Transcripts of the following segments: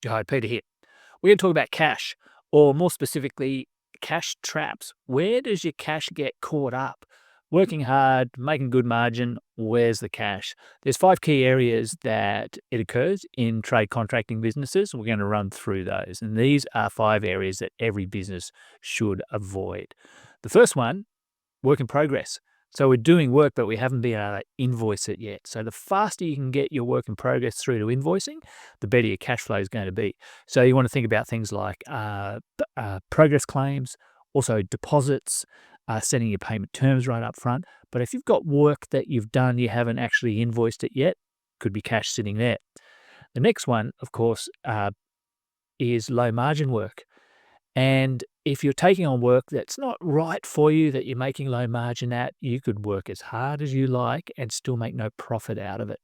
Hi, Peter here. We're going to talk about cash, or more specifically, cash traps. Where does your cash get caught up? Working hard, making good margin, where's the cash? There's five key areas that it occurs in trade contracting businesses. We're going to run through those. And these are five areas that every business should avoid. The first one, work in progress. So we're doing work, but we haven't been able to invoice it yet. So the faster you can get your work in progress through to invoicing, the better your cash flow is going to be. So you want to think about things like progress claims, also deposits, setting your payment terms right up front. But if you've got work that you've done, you haven't actually invoiced it yet, could be cash sitting there. The next one, of course, is low margin work. And if you're taking on work that's not right for you, that you're making low margin at, you could work as hard as you like and still make no profit out of it.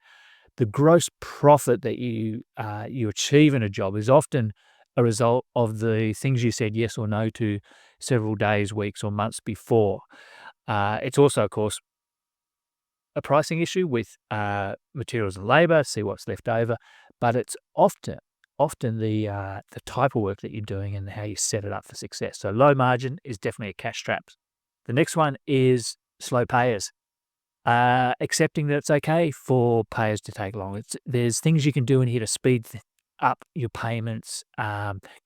The gross profit that you achieve in a job is often a result of the things you said yes or no to several days, weeks, or months before. It's also, of course, a pricing issue with materials and labor, see what's left over, but it's often the type of work that you're doing and how you set it up for success. So low margin is definitely a cash trap. The next one is slow payers. Accepting that it's okay for payers to take long. There's things you can do in here to speed up your payments,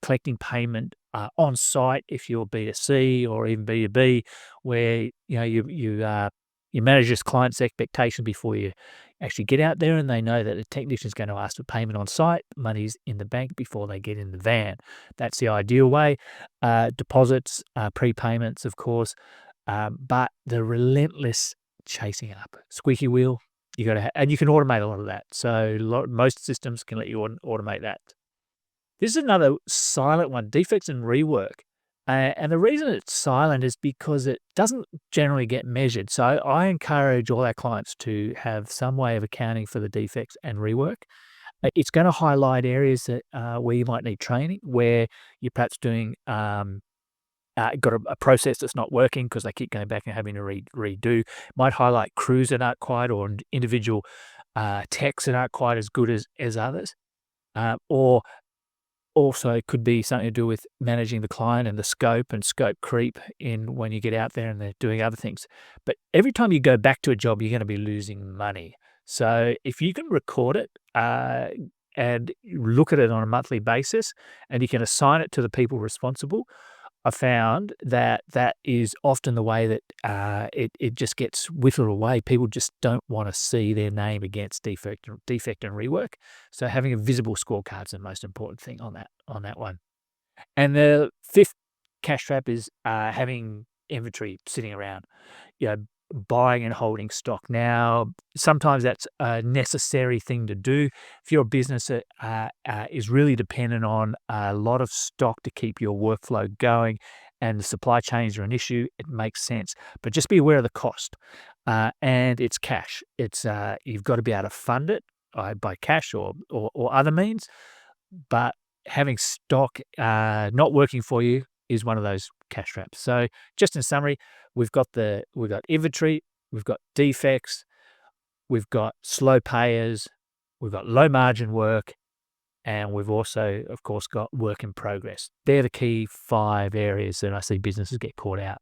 collecting payment on site if you're B2C or even B2B, where you manage your client's expectation before you actually get out there, and they know that the technician is going to ask for payment on site, money's in the bank before they get in the van. That's the ideal way. Deposits, prepayments, of course, but the relentless chasing up, squeaky wheel. You got to, and you can automate a lot of that. So most systems can let you automate that. This is another silent one: defects and rework. And the reason it's silent is because it doesn't generally get measured. So I encourage all our clients to have some way of accounting for the defects and rework. It's going to highlight areas that where you might need training, where you're perhaps doing got a process that's not working because they keep going back and having to redo. Might highlight crews that aren't quite, or individual techs that aren't quite as good as others, or also it could be something to do with managing the client and the scope and scope creep in when you get out there and they're doing other things. But every time you go back to a job, you're going to be losing money. So if you can record it and look at it on a monthly basis, and you can assign it to the people responsible, I found that that is often the way that it just gets whittled away. People just don't want to see their name against defect and rework. So having a visible scorecard is the most important thing on that one. And the fifth cash trap is having inventory sitting around. You know, buying and holding stock. Now, sometimes that's a necessary thing to do. If you're a business that is really dependent on a lot of stock to keep your workflow going, and the supply chains are an issue, it makes sense. But just be aware of the cost. And it's cash. It's you've got to be able to fund it by cash or other means. But having stock not working for you is one of those cash traps. So just in summary, we've got inventory, we've got defects, we've got slow payers, we've got low margin work, and we've also, of course, got work in progress. They're the key five areas that I see businesses get caught out.